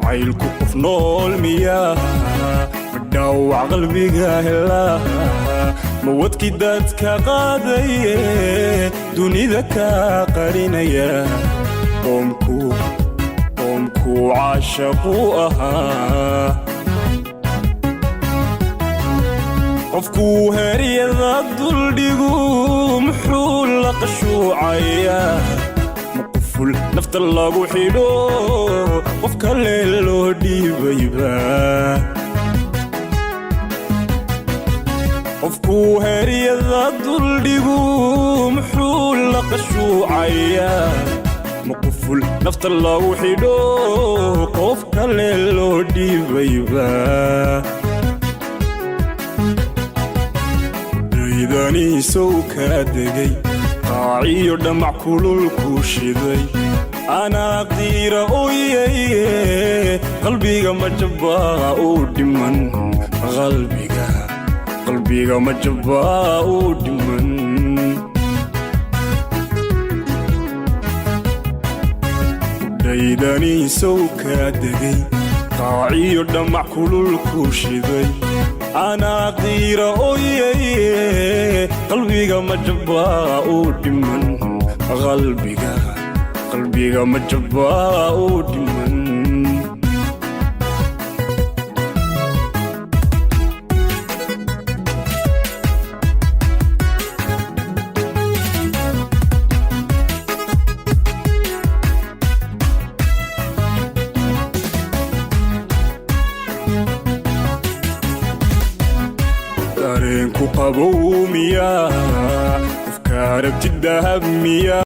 jacaylku qof nool miyaa dhaawac qalbiga helaa ma wadkii dadka qaadaye dunida ka qarinaya qoomku caashaqu ahaa qofkuu heryada duldhigu muxuu la qashuucayaa ma quful nafta lagu xidho qof kale loo dhiibayba qofkuu heryada duldhigu muxuu la qashuucayaa ma quful nafta lagu xidho qof kale loo dhiibayba daniisow kaa degay qaaciyo dhamac kululku shiday anaa qiira ooyaye qalbiga ma jabbaa uu dhiman qalbiga ma jabbaa uu dhiman daniisow kaa degay qaaciyo dhamac kululku shiday anaa qiira ooyaye qalbiga ma jabbaa uu dhiman qalbiga ma jabbaa uu dhiman dareenku qabow miyaa qofka aragti dahab miyaa